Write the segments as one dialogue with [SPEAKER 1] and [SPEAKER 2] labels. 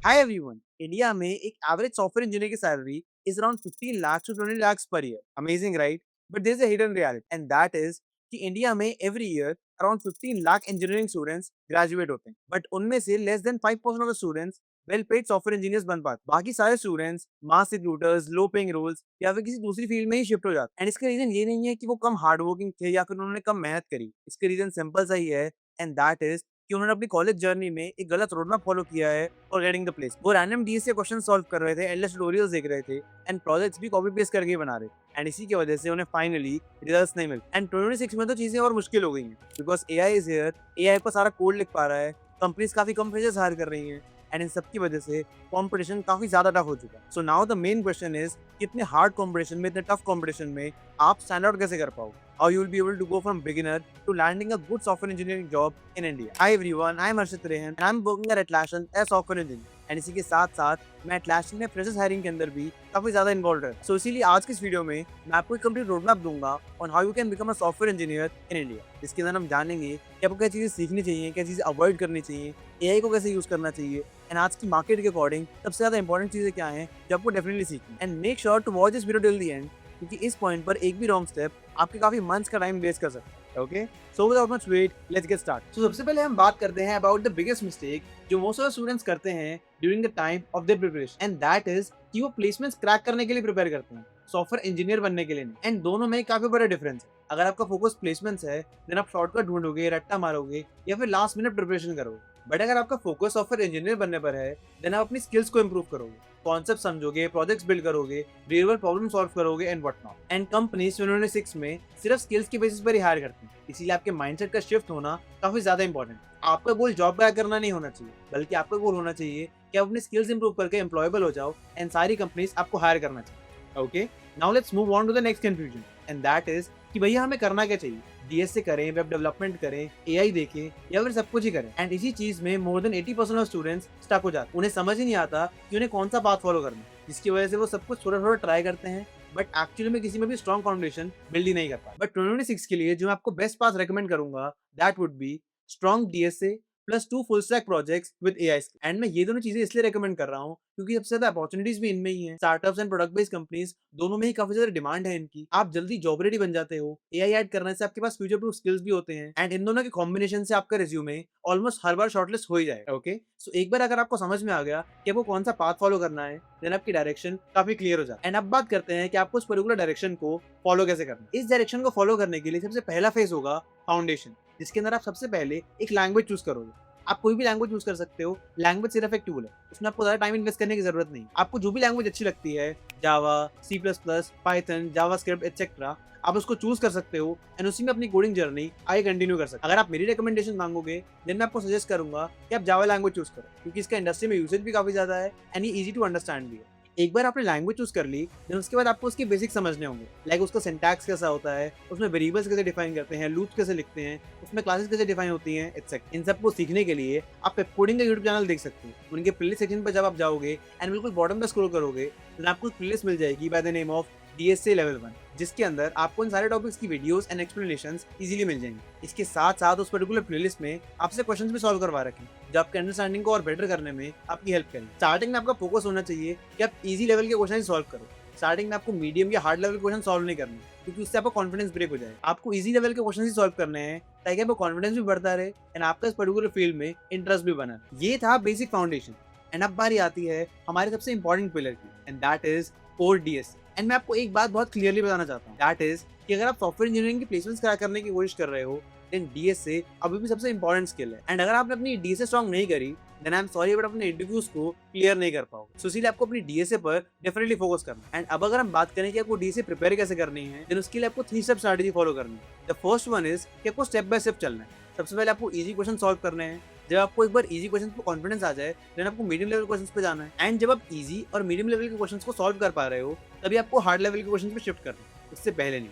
[SPEAKER 1] Hi everyone, India में एक average software engineer की salary is around 15 lakh to 20 lakh per year. Amazing, right? But there is a hidden reality and that is कि India में every year around 15 lakh engineering students graduate होते हैं, but उनमें से less than 5% of the students well paid software engineers बन पाते. बाकी सारे students mass recruiters, low paying roles या फिर किसी दूसरी फील्ड में ही शिफ्ट हो जाते हैं. एंड इसका रीजन ये नहीं है कि वो कम हार्ड वर्किंग थे या फिर उन्होंने कम मेहनत करी. इसका रीजन सिंपल सा ही है, एंड दैट इज कि उन्होंने अपनी कॉलेज जर्नी में एक गलत रोड मैप फॉलो किया है और गेटिंग द प्लेस. वो रैंडम डीएस के क्वेश्चन सॉल्व कर रहे थे, एंडलेस ट्यूटोरियल्स देख रहे थे एंड प्रोजेक्ट्स भी कॉपी पेस्ट करके ही बना रहे थे. एंड इसी की वजह से उन्हें फाइनली रिजल्ट्स नहीं मिलते. एंड 2026 में तो चीजें और मुश्किल हो गई हैं because AI is here. AI पर सारा कोड लिख पा रहा है, कंपनीज काफी कम फ्रेशर्स हायर कर रही हैं, एंड इन सब की वजह से कंपटीशन काफी ज्यादा टफ हो चुका है. So now the main question is कि इतने हार्ड कंपटीशन में, इतने टफ कंपटीशन में आप स्टैंड आउट कैसे कर पाओ? How you will be able to go from beginner to landing a good software engineering job in India. Hi everyone, I am Arshit Rehan and I am working at Atlassian as software engineer. And इसी के साथ साथ मैं Atlassian में freshers hiring के अंदर भी काफी ज्यादा इन्वॉल्व है. सो इसीलिए आज के इस वीडियो में मैं आपको एक कंप्लीट रोड मैप दूंगा on how you can become a software engineer in India. इसके अंदर हम जानेंगे कि आपको क्या चीजें सीखनी चाहिए, क्या चीजें अवॉइड करनी चाहिए, एआई को कैसे यूज करना चाहिए, एंड आज की मार्केट के अकॉर्डिंग सबसे ज्यादा इंपॉर्टेंट चीजें क्या हैं जो आपको डेफिनेटली सीखनी. And make sure to watch this video till the end, क्योंकि इस पॉइंट पर एक भी रॉन्ग स्टेप आपके काफी मंथ्स का टाइम वेस्ट कर सकता है. Okay, so without much wait let's get start. तो सबसे पहले हम बात करते हैं अबाउट द बिगेस्ट मिस्टेक जो मोस्ट ऑफ द स्टूडेंट्स करते हैं during the time of their preparation, and that is कि वो प्लेसमेंट्स क्रैक करने के लिए प्रिपेयर करते हैं, सॉफ्टवेयर इंजीनियर बनने के लिए नहीं. एंड दोनों में काफी बड़ा डिफरेंस है. अगर आपका फोकस प्लेसमेंट्स है देन आप शॉर्टकट ढूंढोगे, रट्टा मारोगे या फिर लास्ट मिनट प्रिपरेशन करोगे. बट अगर आपका फोकस सॉफ्टवेयर इंजीनियर बनने पर है देन आप अपनी स्किल्स को इंप्रूव करोगे, कॉन्सेप्ट समझोगे, प्रोजेक्ट्स बिल्ड करोगे, रियल वर्ल्ड प्रॉब्लम सॉल्व करोगे and what not. And companies 2026 में सिर्फ स्किल्स के बेसिस पर ही हायर करती हैं, इसीलिए आपके माइंडसेट का शिफ्ट होना काफी ज्यादा इंपॉर्टेंट. आपका गोल जॉब क्रैक करना नहीं होना चाहिए, बल्कि आपका गोल होना चाहिए कि आप अपनी स्किल्स इंप्रूव करके एम्प्लॉयबल हो जाओ एंड सारी कंपनीज आपको हायर करना चाहिए. Okay, now let's move on to the next confusion, and that is कि भैया हमें करना क्या चाहिए? डीएस से करें, वेब डेवलपमेंट करें, एआई देखें या फिर सब कुछ ही करें? एंड इसी चीज में more than 80% of students stuck हो जाते हैं. उन्हें समझ ही नहीं आता कि उन्हें कौन सा पाथ फॉलो करना है, जिसकी वजह से वो सब कुछ थोड़ा थोड़ा ट्राई करते हैं बट एक्चुअली में किसी में भी स्ट्रॉन्ग फाउंडेशन बिल्ड ही नहीं कर पाते. बट 2026 के लिए जो मैं आपको बेस्ट पाथ रेकमेंड करूंगा that would be strong DSA plus 2 full stack projects with AI. And मैं ये दोनों चीजें इसलिए रेकमेंड कर रहा हूँ क्योंकि सबसे ज्यादा अपॉर्चुनिटीज भी इनमें ही है. Startups and product based companies दोनों में ही काफी ज्यादा डिमांड है इनकी. आप जल्दी जॉब रेडी बन जाते हो, एआई ऐड करने से आपके पास फ्यूचर प्रूफ स्किल्स भी होते हैं, एंड इन दोनों के कॉम्बिनेशन से आपका रिज्यूमे ऑलमोस्ट हर बार शॉर्टलिस्ट हो ही जाएगा. ओके, सो एक बार अगर आपको समझ में आ गया कि आपको कौन सा पाथ फॉलो करना है देन आपकी डायरेक्शन काफी क्लियर हो जाए. एंड अब बात करते हैं कि आपको उस पर्टिकुलर डायरेक्शन को फॉलो कैसे करना है. इस डायरेक्शन को फॉलो करने के लिए सबसे पहला फेज होगा फाउंडेशन, जिसके अंदर आप सबसे पहले एक लैंग्वेज चूज करोगे. आप कोई भी लैंग्वेज यूज कर सकते हो, लैंग्वेज सिर्फ एक टूल है, उसमें आपको ज्यादा टाइम इन्वेस्ट करने की जरूरत नहीं. आपको जो भी लैंग्वेज अच्छी लगती है, Java, C plus plus, Python, JavaScript etcetera, आप उसको चूज कर सकते हो एंड उसी में अपनी कोडिंग जर्नी आगे कंटिन्यू कर सकते हो. अगर आप मेरी रिकमेंडेशन मांगोगे देन मैं आपको सजेस्ट करूंगा कि आप जावा लैंग्वेज चूज करो, क्योंकि इसका इंडस्ट्री में यूसेज भी काफी ज्यादा है एंड ये इजी टू अंडरस्टैंड भी है. एक बार आपने लैंग्वेज चूज कर ली देन उसके बाद आपको उसके बेसिक समझने होंगे, लाइक उसका सिंटैक्स कैसा होता है, उसमें वेरिएबल्स कैसे डिफाइन करते हैं, लूप्स कैसे लिखते हैं, उसमें क्लासेस कैसे डिफाइन होती हैं एटसेट्रा. इन सब को सीखने के लिए आप पेपकोडिंग का यूट्यूब चैनल देख सकते हो. उनके प्लेलिस्ट सेक्शन पर जब आप जाओगे एंड बिल्कुल बॉटम पे स्क्रॉल करोगे तो आपको प्लेलिस्ट मिल जाएगी by the name of DSA level 1, जिसके अंदर आपको इन सारे टॉपिक्स की वीडियोस एंड एक्सप्लेनेशंस इजीली मिल जाएंगी. इसके साथ साथ उस पर्टिकुलर प्लेलिस्ट में आपसे क्वेश्चंस भी सॉल्व करवा रखे हैं जो आपके अंडरस्टैंडिंग को और बेटर करने में आपकी हेल्प करेंगे. स्टार्टिंग में आपका फोकस होना चाहिए कि आप इजी लेवल के क्वेश्चन सॉल्व करो. स्टार्टिंग में आपको मीडियम या हार्ड लेवल के क्वेश्चन सॉल्व नहीं करने, क्योंकि उससे आपका कॉन्फिडेंस ब्रेक हो जाए. आपको इजी लेवल के क्वेश्चन ही सॉल्व करने हैं ताकि आपका कॉन्फिडेंस भी बढ़ता रहे एंड आपका इस पर्टिकुलर फील्ड में इंटरेस्ट भी बना. ये था बेसिक फाउंडेशन. एंड अब बारी आती है हमारे सबसे इंपॉर्टेंट पिलर की, and that is core DS. And मैं आपको एक बात बहुत क्लियरली बताना चाहता हूँ, दैट इज कि अगर आप सॉफ्टवेयर इंजीनियरिंग की प्लेसमेंट्स क्रैक करने की कोशिश कर रहे हो देन डीएसए अभी भी सबसे इंपॉर्टेंट स्किल है. एंड अगर आपने अपनी डीएसए स्ट्रॉन्ग नहीं करी then I am sorry but अपने इंटरव्यूज को क्लियर नहीं कर पाओगे. सो इसीलिए आपको अपनी डीएसए पर डेफिनेटली फोकस करना है. एंड अब अगर हम बात करें कि आपको डीएसए प्रिपेयर कैसे करनी है देन उसके लिए आपको 3 स्टेप स्ट्रैटेजी फॉलो करनी है. द फर्स्ट वन इज कि आपको स्टेप बाय स्टेप चलना है. सबसे पहले आपको इजी क्वेश्चन सॉल्व करने हैं. जब आपको एक बार इजी क्वेश्चन पर कॉन्फिडेंस आ जाए देन आपको मीडियम लेवल क्वेश्चंस पे जाना है. एंड जब आप इजी और मीडियम लेवल के क्वेश्चंस को सॉल्व कर पा रहे हो तभी आपको हार्ड लेवल के क्वेश्चंस पे शिफ्ट करना है, उससे पहले नहीं.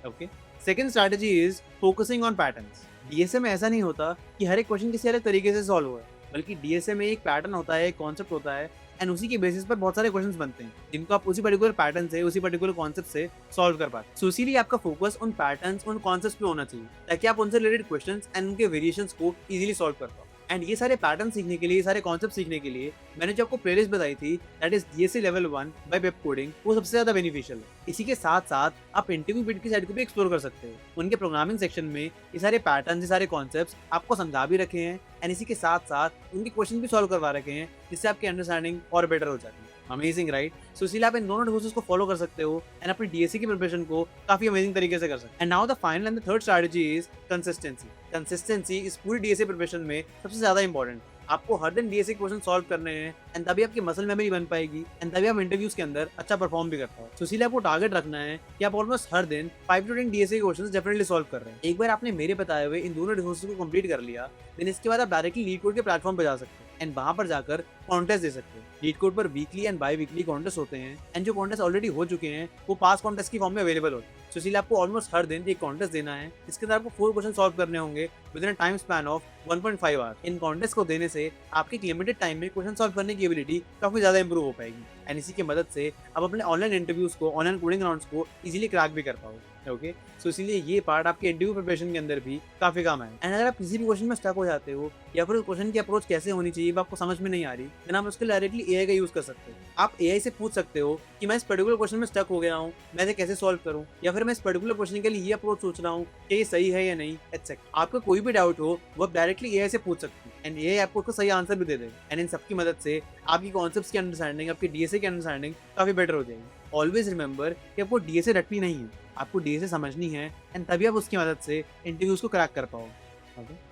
[SPEAKER 1] Okay, second strategy is focusing on patterns. DSA में ऐसा नहीं होता कि हर एक क्वेश्चन किसी अलग तरीके से सॉल्व हुआ है, बल्कि डीएसए में एक पैटर्न होता है, एक कॉन्सेप्ट होता है एंड उसी के बेसिस पर बहुत सारे क्वेश्चंस बनते हैं जिनको आप उसी पर्टिकुलर पैटर्न से, उसी पर्टिकुलर कॉन्सेप्ट से सॉल्व कर पाते. सो इसीलिए आपका फोकस उन पैटर्न्स, उन कॉन्सेप्ट्स पे होना चाहिए ताकि आप उनसे रिलेटेड क्वेश्चंस एंड उनके वेरिएशंस को इजीली सॉल्व कर पाओ. एंड ये सारे पैटर्न सीखने के लिए, ये सारे कॉन्सेप्ट सीखने के लिए मैंने जो आपको प्लेलिस्ट बताई थी, that is DSA level 1 by web coding, वो सबसे ज्यादा बेनिफिशियल है। इसी के साथ साथ आप इंटरव्यू बिट की साइड को भी एक्सप्लोर कर सकते हो। उनके प्रोग्रामिंग सेक्शन में ये सारे पैटर्न, ये सारे कॉन्सेप्ट्स आपको समझा भी रखे हैं एंड इसी के साथ साथ उनके क्वेश्चन भी सॉल्व करवा रखे हैं, जिससे आपकी अंडरस्टैंडिंग और बेटर हो जाती है। Amazing right. सो इसीलिए आप इन दोनों कोर्सेज को फॉलो कर सकते हो एंड अपनी DSA की प्रिपरेशन को काफी अमेजिंग तरीके से कर सकते हो। And now the final and the third strategy is consistency. Consistency इस पूरी DSA प्रिपरेशन में सबसे ज्यादा इंपॉर्टेंट। आपको हर दिन DSA क्वेश्चन सॉल्व करने हैं एंड तभी आपकी मसल मेमोरी बन पाएगी एंड तभी आप इंटरव्यूज के अंदर अच्छा परफॉर्म भी कर पाओ। तो इसीलिए आपको टारगेट रखना है कि आप ऑलमोस्ट हर दिन 5 to 10 DSA questions definitely solve कर रहे हैं। एक बार आपने मेरे बताए हुए इन दोनों रिसोर्सेज को कंप्लीट कर लिया, देन इसके बाद आप डायरेक्टली लीड कोड के प्लेटफॉर्म पे जा सकते हैं एंड वहां पर जाकर कॉन्टेस्ट दे सकते हो। लीड कोड पर weekly and by weekly contest होते हैं एंड जो कॉन्टेस्ट ऑलरेडी हो चुके हैं वो पास कॉन्टेस्ट की फॉर्म में अवेलेबल होते हैं। तो इसीलिए आपको ऑलमोस्ट हर दिन एक कॉन्टेस्ट देना है, इसके अंदर आपको 4 क्वेश्चन सॉल्व करने होंगे within time span of 1.5 hour. इन कॉन्टेस्ट को देने से आपकी लिमिटेड टाइम में क्वेश्चन सॉल्व करने की एबिलिटी काफी ज्यादा इंप्रूव हो पाएगी एंड इसी की मदद से आप अपने ऑनलाइन इंटरव्यूज को, ऑनलाइन कोडिंग राउंड्स को इजीली क्रैक भी कर पाओ। ओके, सो इसीलिए ये पार्ट आपके इंटरव्यू प्रिपरेशन के अंदर भी काफी काम है। एंड अगर आप किसी भी क्वेश्चन में स्टक हो जाते हो या फिर उस क्वेश्चन की अप्रोच कैसे होनी चाहिए वो आपको समझ में नहीं आ रही, देन आप उसके लिए डायरेक्टली AI का यूज कर सकते हो। आप AI से पूछ सकते हो कि मैं इस पर्टिकुलर क्वेश्चन में स्टक हो गया हूँ, मैं इसे कैसे सॉल्व करूँ, या फिर मैं इस पर्टिकुलर क्वेश्चन के लिए ये अप्रोच सोच रहा हूँ कि ये सही है या नहीं, एटसेट्रा। आपको कोई भी डाउट हो वो आप डायरेक्टली AI से पूछ सकते हो एंड AI आपको उसका सही आंसर भी दे देगा एंड इन सबकी मदद से आपकी कॉन्सेप्ट्स की अंडरस्टैंडिंग, आपकी DSA की अंडरस्टैंडिंग काफी बेटर हो जाएगी। ऑलवेज रिमेंबर कि आपको DSA रटनी नहीं है, आपको DSA समझनी है एंड तभी आप उसकी मदद से इंटरव्यूज को क्रैक कर पाओ।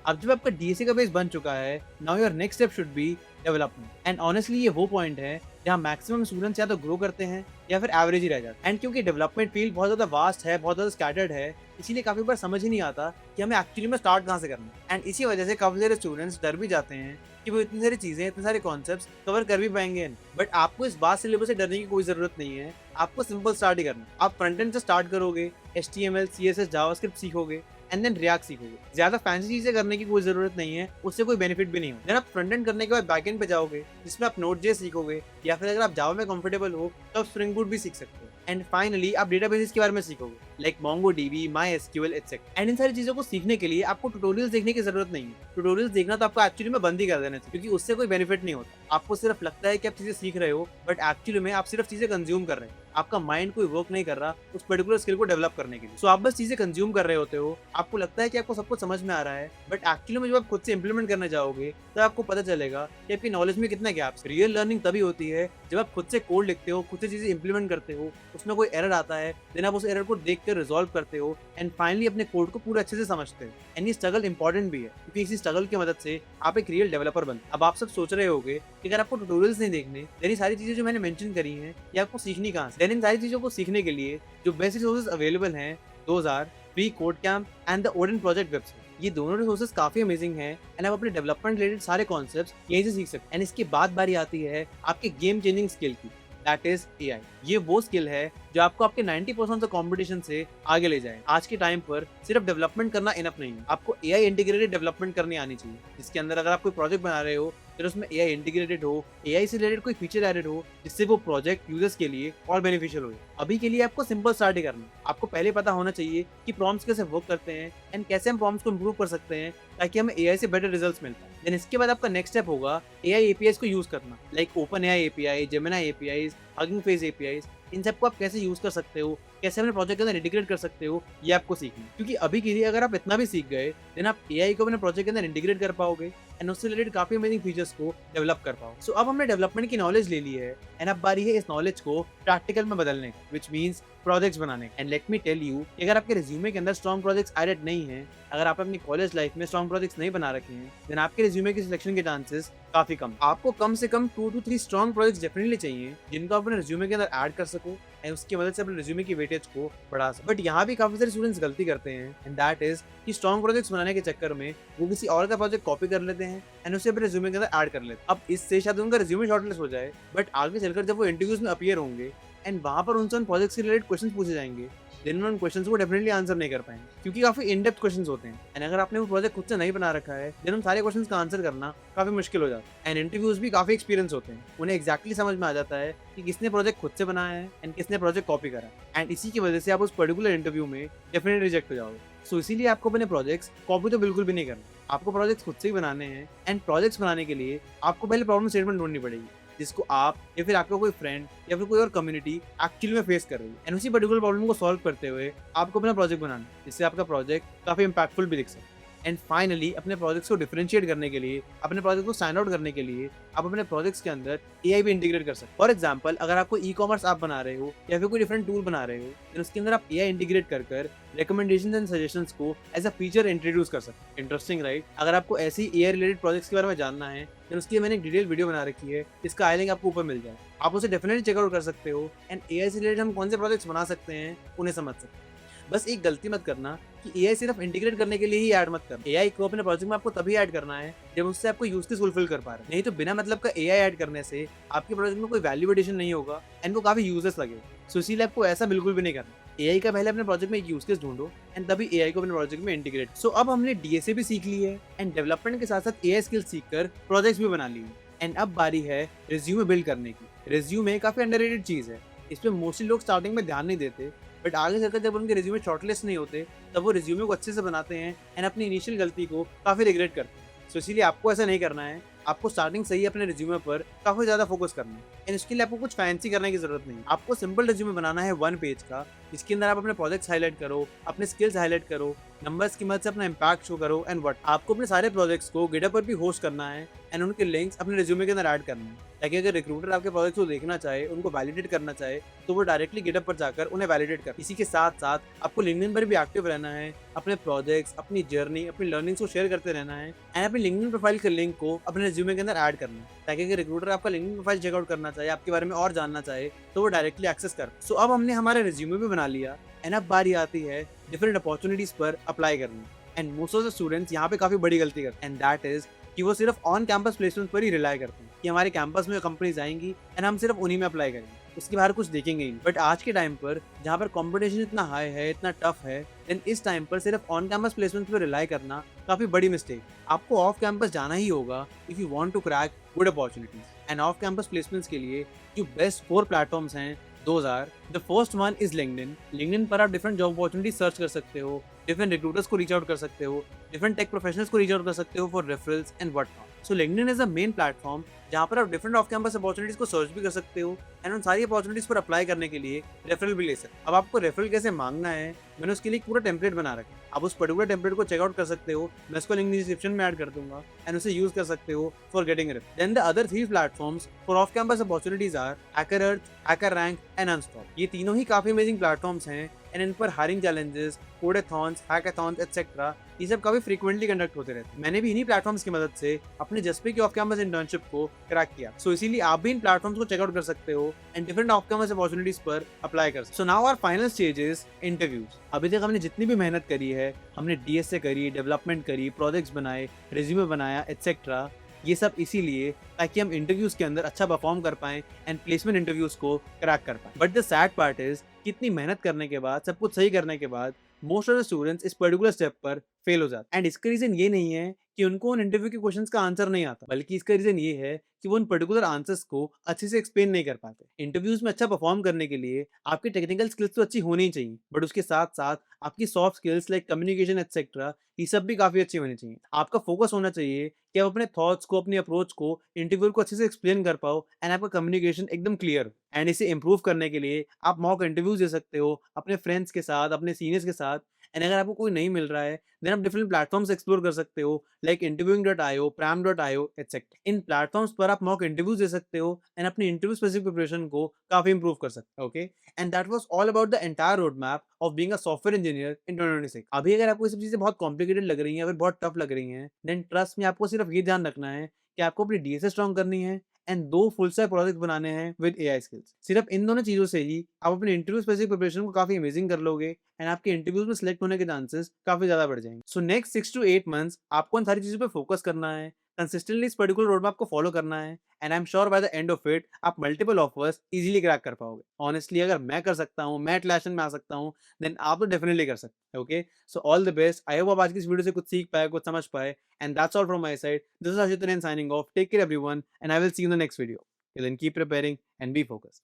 [SPEAKER 1] अब जब आपका DSA का बेस बन चुका है, now your next step should be development. And honestly ये वो पॉइंट है जहाँ मैक्सिमम स्टूडेंट्स या तो ग्रो करते हैं या फिर एवरेज ही रह जाते हैं। एंड क्योंकि डेवलपमेंट फील्ड बहुत ज्यादा वास्ट है, बहुत ज्यादा स्कैटर्ड है, इसीलिए काफी बार समझ ही नहीं आता कि हमें एक्चुअली में स्टार्ट कहाँ से करना है। एंड इसी वजह से काफी सारे स्टूडेंट्स डर भी जाते हैं कि वो इतनी सारी चीजें, इतने सारे कॉन्सेप्ट्स कवर कर भी पाएंगे। बट आपको इस बात सिलेबस से डरने की कोई जरूरत नहीं है, आपको सिंपल स्टार्ट ही करना है। आप फ्रंट एंड से स्टार्ट करोगे, HTML, CSS, जावास्क्रिप्ट सीखोगे एंड देन रिएक्ट सीखोगे। ज्यादा फैंसी चीजें करने की कोई जरूरत नहीं है, उससे कोई बेनिफिट भी नहीं हो। देन आप फ्रंट एंड करने के बाद बैक एंड पे जाओगे, जिसमें आप Node.js सीखोगे, या फिर अगर आप जावा में कंफर्टेबल हो तो आप स्प्रिंग बूट भी सीख सकते हो। एंड फाइनली आप डेटाबेसेस के बारे में सीखोगे, like MongoDB, MySQL, etcetera. And in सारी चीजों को सीखने के लिए आपको ट्यूटोरियल्स देखने की जरूरत नहीं है। ट्यूटोरियल्स देखना तो आपको एक्चुअली में बंद ही कर देना चाहिए, क्योंकि उससे कोई बेनिफिट नहीं होता। आपको सिर्फ लगता है कि आप चीजें सीख रहे हो, बट एक्चुअली में आप सिर्फ चीजें कंज्यूम कर रहे हो। आपका माइंड कोई वर्क नहीं कर रहा उस पर्टिकुलर स्किल को डेवलप करने के लिए। सो आप बस चीजें कंज्यूम कर रहे होते हो, आपको लगता है कि आपको सब कुछ समझ में आ रहा है, बट एक्चुअली में जब आप खुद से इंप्लीमेंट करने जाओगे तो आपको पता चलेगा कि आपकी नॉलेज में कितना गैप्स। रियल लर्निंग तभी होती है जब आप खुद से कोड लिखते हो, खुद से चीजें इंप्लीमेंट करते हो, उसमें कोई एरर आता है, देन आप उस एरर को देख कर रिजॉल्व करते हो एंड फाइनली अपने कोड को पूरा अच्छे से समझते हो। एंड ये स्ट्रगल इंपॉर्टेंट भी है, क्योंकि इसी स्ट्रगल की मदद से आप एक रियल डेवलपर बनते। अब आप सब सोच रहे होगे कि अगर आपको ट्यूटोरियल्स नहीं देखने, देन ये सारी चीजें जो मैंने मेंशन करी हैं ये आपको सीखनी कहाँ से? देन इन सारी चीजों को सीखने के लिए जो बेस्ट रिसोर्सेज अवेलेबल हैं, those are free code camp and the Odin project website. ये दोनों रिसोर्सेज काफी अमेजिंग हैं एंड आप अपने डेवलपमेंट रिलेटेड सारे कॉन्सेप्ट्स यहीं से सीख सकते हैं। एंड इसके बाद बारी आती है आपके गेम चेंजिंग स्किल की, दैट इज AI। ये वो स्किल है जो आपको आपके 90% ऑफ कंपटीशन से आगे ले जाए। आज के टाइम पर सिर्फ डेवलपमेंट करना इनफ नहीं है, आपको AI इंटीग्रेटेड डेवलपमेंट करनी आनी चाहिए, जिसके अंदर अगर आप कोई प्रोजेक्ट बना रहे हो फिर उसमें AI इंटीग्रेटेड हो, AI से रिलेटेड कोई फीचर एडेड हो, जिससे वो प्रोजेक्ट यूजर्स के लिए और बेनिफिशियल हो। अभी के लिए आपको सिंपल स्टार्ट ही करना है। आपको पहले पता होना चाहिए कि प्रॉम्प्ट्स कैसे वर्क करते हैं एंड कैसे हम प्रॉम्प्ट्स को इंप्रूव कर सकते हैं ताकि हमें AI से बेटर रिजल्ट्स मिल पाए। देन इसके बाद आपका नेक्स्ट स्टेप होगा AI APIs को यूज करना, like OpenAI API, Gemini APIs, Hugging Face APIs। इन सबको आप कैसे यूज कर सकते हो, कैसे अपने प्रोजेक्ट के अंदर इंटीग्रेट कर सकते हो, ये आपको सीखना। क्योंकि अभी के लिए अगर आप इतना भी सीख गए, देन आप AI को अपने प्रोजेक्ट के अंदर इंटीग्रेट कर पाओगे एंड उससे रिलेटेड काफी अमेजिंग फीचर्स को डेवलप कर पाओ। सो अब हमने डेवलपमेंट की नॉलेज ले ली है एंड अब बारी है इस नॉलेज को प्रैक्टिकल में बदलने की, व्हिच मींस प्रोजेक्ट्स बनाने। And let me tell you कि अगर आपके रिज्यूमे के अंदर स्ट्रॉन्ग प्रोजेक्ट्स एडेड नहीं है, अगर आप अपनी कॉलेज लाइफ में स्ट्रॉन्ग प्रोजेक्ट्स नहीं बना रखे हैं, देन आपके रिज्यूमे की सिलेक्शन के चांसेस काफी कम। आपको कम से कम 2 to 3 स्ट्रॉन्ग प्रोजेक्ट्स डेफिनेटली चाहिए जिनको आप अपने रिज्यूमे के अंदर ऐड कर सको एंड उसकी मदद से अपने रिज्यूमे की वेटेज को बढ़ा सको। बट यहाँ भी काफी सारे स्टूडेंट्स गलती करते हैं एंड दैट इज कि स्ट्रॉन्ग प्रोजेक्ट्स बनाने के चक्कर में वो किसी और का प्रोजेक्ट कॉपी कर लेते हैं एंड उसे अपने रिज्यूमे के अंदर ऐड कर लेते हैं। अब इससे शायद उनका रिज्यूमे शॉर्टलिस्ट हो जाए, बट आगे चलकर जब वो इंटरव्यूज में अपीयर होंगे एंड वहां पर उनसे उन प्रोजेक्ट्स से रिलेटेड क्वेश्चन पूछे जाएंगे, देन उन क्वेश्चंस को डेफिनेटली आंसर नहीं कर पाएंगे, क्योंकि काफी इन डेप्थ क्वेश्चंस होते हैं एंड अगर आपने वो प्रोजेक्ट खुद से नहीं बना रखा है, देन उन सारे क्वेश्चंस का आंसर करना काफी मुश्किल हो जाता है। एंड इंटरव्यूज भी काफी एक्सपीरियंस होते हैं, उन्हें एक्जैक्टली समझ में आ जाता है कि किसने प्रोजेक्ट खुद से बनाया है एंड किसने प्रोजेक्ट कॉपी करा है एंड इसी की वजह से आप उस पर्टिकुलर इंटरव्यू में डेफिनेटली रिजेक्ट हो जाओगे। सो इसीलिए आपको अपने प्रोजेक्ट्स कॉपी तो बिल्कुल भी नहीं करना, आपको प्रोजेक्ट्स खुद से ही बनाने हैं एंड प्रोजेक्ट्स बनाने के लिए आपको पहले प्रॉब्लम स्टेटमेंट ढूंढनी पड़ेगी जिसको आप या फिर आपका कोई फ्रेंड या फिर कोई और कम्युनिटी एक्चुअली में फेस कर रही है एंड उसी पर्टिकुलर प्रॉब्लम को सॉल्व करते हुए आपको अपना प्रोजेक्ट बनाना है जिससे आपका प्रोजेक्ट काफी इंपैक्टफुल भी दिख सके। एंड फाइनली अपने प्रोजेक्ट्स को डिफरेंशिएट करने के लिए, अपने प्रोजेक्ट को स्टैंड आउट करने के लिए आप अपने प्रोजेक्ट्स के अंदर एआई भी इंटीग्रेट कर सकते हैं। फॉर एग्जांपल, अगर आपको ई कॉमर्स ऐप बना रहे हो या फिर कोई डिफरेंट टूल बना रहे हो तो उसके अंदर आप एआई इंटीग्रेट कर रिकमेंडेशंस एंड सजेशंस को एज अ फीचर इंट्रोड्यूस कर सकते हैं। Interesting right? अगर आपको ऐसे ही एआई रिलेटेड प्रोजेक्ट्स के बारे में जानना है तो उसके लिए मैंने एक डिटेल वीडियो बना रखी है, इसका आई लिंक आपको ऊपर मिल जाए, आप उसे डेफिनेटली चेकआउट कर सकते हो एंड एआई से रिलेटेड हम कौन से प्रोजेक्ट्स बना सकते हैं उन्हें समझ सकते हैं। बस एक गलती मत करना कि एआई सिर्फ इंटीग्रेट करने के लिए ही ऐड मत करना। एआई को अपने प्रोजेक्ट में आपको तभी ऐड करना है जब उससे आपको यूज केस फुलफिल कर पा रहे हैं। नहीं तो बिना मतलब का एआई ऐड करने से आपके प्रोजेक्ट में कोई वैल्यू एडिशन नहीं होगा एंड वो काफी यूजलेस लगेगा। सो इसीलिए आपको ऐसा बिल्कुल भी नहीं करना। एआई का पहले अपने प्रोजेक्ट में एक यूज केस ढूंढो एंड तभी एआई को अपने प्रोजेक्ट में इंटीग्रेट। सो अब हमने डीएसए भी सीख ली है एंड डेवलपमेंट के साथ साथ एआई स्किल्स सीखकर प्रोजेक्ट्स भी बना लिए एंड अब बारी है रिज्यूमे बिल्ड करने की। रिज्यूमे काफी अंडररेटेड चीज है, इसमें मोस्टली लोग स्टार्टिंग में ध्यान नहीं देते, बट आगे चलकर जब उनके रिज्यूमे शॉर्टलिस्ट नहीं होते तब वो रिज्यूमे को अच्छे से बनाते हैं एंड अपनी इनिशियल गलती को काफी रिग्रेट करते हैं। सो इसीलिए आपको ऐसा नहीं करना है, आपको स्टार्टिंग से ही अपने रिज्यूमे पर काफी ज्यादा फोकस करना है एंड इसके लिए आपको कुछ फैंसी करने की जरूरत नहीं। आपको सिंपल रिज्यूमे बनाना है 1 पेज का, जिसके अंदर आप अपने प्रोजेक्ट्स हाईलाइट करो, अपने स्किल्स हाईलाइट करो, नंबर्स की मदद से अपना इम्पैक्ट शो करो एंड व्हाट। आपको अपने सारे प्रोजेक्ट्स को गिटहब पर भी होस्ट करना है एंड उनके लिंक्स अपने रिज्यूमे के अंदर ऐड करना है, ताकि अगर रिक्रूटर आपके प्रोजेक्ट्स को देखना चाहे, उनको वैलिडेट करना चाहे तो वो डायरेक्टली गिटहब पर जाकर उन्हें वैलिडेट कर। इसी के साथ साथ आपको लिंक्डइन पर भी एक्टिव रहना है, अपने प्रोजेक्ट्स, अपनी जर्नी, अपनी लर्निंग्स को शेयर करते रहना है एंड अपनी लिंक्डइन प्रोफाइल के लिंक को अपने रिज्यूमे के अंदर ऐड करना है, ताकि अगर रिक्रूटर आपका लिंक्डइन प्रोफाइल चेकआउट करना चाहे, आपके बारे में और जानना चाहे तो वो डायरेक्टली एक्सेस कर। सो अब हमने हमारा रिज्यूमे भी बना लिया एंड अब बारी आती है डिफरेंट अपॉर्चुनिटीज पर अप्लाई करने। And most of the students यहाँ पे काफी बड़ी गलती करते हैं एंड दैट इज कि वो सिर्फ ऑन कैंपस प्लेसमेंट पर ही रिलाई करते हैं कि हमारे कैंपस में कंपनीज आएंगी एंड हम सिर्फ उन्हीं में अप्लाई करेंगे, उसके बाहर कुछ देखेंगे ही। बट आज के टाइम पर जहाँ पर कंपटीशन इतना हाई है, इतना टफ है, देन इस टाइम पर सिर्फ ऑन कैंपस प्लेसमेंट पर रिलाई करना काफी बड़ी मिस्टेक। आपको ऑफ कैंपस जाना ही होगा if you want to crack good opportunities. And off campus placements के लिए जो बेस्ट 4 प्लेटफॉर्म्स हैं, those are, the first one is LinkedIn. LinkedIn पर आप डिफरेंट जॉब अपॉर्चुनिटी सर्च कर सकते हो, डिफरेंट रिक्रूटर्स को रीच आउट कर सकते हो, डिफरेंट टेक प्रोफेशनल्स को रीच आउट कर सकते हो for referrals and what not. So LinkedIn is a main platform जहाँ पर आप डिफरेंट ऑफ कैंपस अपॉर्चुनिटीज को सर्च भी कर सकते हो एंड उन सारी अपॉर्चुनिटीज पर अप्लाई करने के लिए रेफरल भी ले सकते हो। अब आपको रेफरल कैसे मांगना है, मैंने उसके लिए एक पूरा टेम्पलेट बना रखा है, आप उस पर्टिकुलर टेम्पलेट को चेकआउट कर सकते हो, मैं उसको लिंक डिस्क्रिप्शन में ऐड कर दूंगा एंड उसे यूज कर सकते हो for getting referral. Then the other 3 platforms for off campus opportunities are HackerEarth, HackerRank and Unstop. ये तीनों ही काफी अमेजिंग प्लेटफॉर्म्स हैं एंड इन पर hiring challenges, codathons, hackathons etcetera ये सब काफी फ्रीक्वेंटली कंडक्ट होते रहते हैं। मैंने भी इन्हीं प्लेटफॉर्म्स की मदद से अपने जसपे की ऑफ कैंपस इंटर्नशिप को क्रैक किया। सो इसीलिए आप भी इन प्लेटफॉर्म्स को चेकआउट कर सकते हो and different off campus opportunities पर अप्लाई कर सकते हो। So now our final stage is interviews. अभी तक हमने जितनी भी मेहनत करी है, हमने डीएसए करी, डेवलपमेंट करी, प्रोजेक्ट्स बनाए, रिज्यूमे बनाया एटसेट्रा, ये सब इसीलिए ताकि हम इंटरव्यूज के अंदर अच्छा परफॉर्म कर पाएं एंड प्लेसमेंट इंटरव्यूज को क्रैक कर पाएं। But the sad part is कि इतनी मेहनत करने के बाद, सब कुछ सही करने के बाद मोस्ट ऑफ द स्टूडेंट्स इस पर्टिकुलर स्टेप पर फेल हो जाते हैं। एंड इसका रीजन ये नहीं है कि उनको उन इंटरव्यू के क्वेश्चंस का आंसर नहीं आता, बल्कि इसका रीजन ये है कि वो उन पर्टिकुलर आंसर्स को अच्छे से एक्सप्लेन नहीं कर पाते। इंटरव्यूज में अच्छा परफॉर्म करने के लिए आपकी टेक्निकल स्किल्स तो अच्छी होनी ही चाहिए, बट उसके साथ साथ आपकी soft skills like communication etcetera ये सब भी काफी अच्छी होनी चाहिए। आपका फोकस होना चाहिए कि आप अपने थॉट्स को, अपनी अप्रोच को इंटरव्यू को अच्छे से एक्सप्लेन कर पाओ एंड आपका कम्युनिकेशन एकदम क्लियर। एंड इसे इंप्रूव करने के लिए आप मॉक इंटरव्यूज दे सकते हो अपने फ्रेंड्स के साथ, अपने सीनियर्स के साथ। एंड अगर आपको कोई नहीं मिल रहा है देन आप डिफरेंट प्लेटफॉर्म्स एक्सप्लोर कर सकते हो लाइक interviewing.io, pram.io एटसेट्रा। इन प्लेटफॉर्म्स पर आप मॉक इंटरव्यूज दे सकते हो एंड अपनी इंटरव्यू स्पेसिफिक प्रिपरेशन को काफी इंप्रूव कर सकते हो। Okay, and that was all about the entire road map of being a software engineer इन 2026। अभी अगर आपको ये सब चीजें बहुत कॉम्प्लिकेटेड लग रही हैं या फिर बहुत टफ लग रही हैं, देन ट्रस्ट में आपको सिर्फ ये ध्यान रखना है कि आपको अपनी डीएसए स्ट्रॉन्ग करनी है एंड 2 फुल स्टैक प्रोजेक्ट बनाने हैं विद एआई स्किल्स। सिर्फ इन दोनों चीजों से ही आप अपने इंटरव्यू स्पेसिफिक प्रिपरेशन को काफी अमेजिंग कर लोगे एंड आपके इंटरव्यूज में सिलेक्ट होने के चांसेस काफी ज्यादा बढ़ जाएंगे। सो नेक्स्ट 6 to 8 मंथ्स आपको इन सारी चीजों पे फोकस करना है, कंसिस्टेंटली इस पर्टिकुलर रोड मैप को फॉलो करना है and I am sure by the end of it आप मल्टीपल ऑफर्स इजीली क्रैक कर पाओगे। ऑनेस्टली अगर मैं कर सकता हूँ, मैं एटलाशन में आ सकता हूँ, देन आप तो डेफिनेटली कर सकते हैं। Okay, so all the best. I hope आप आज की इस वीडियो से कुछ सीख पाए, कुछ समझ पाए and that's all from my side. This is Ashutosh signing off. Take care everyone and I will see you in the next video. Till then, keep preparing and be focused.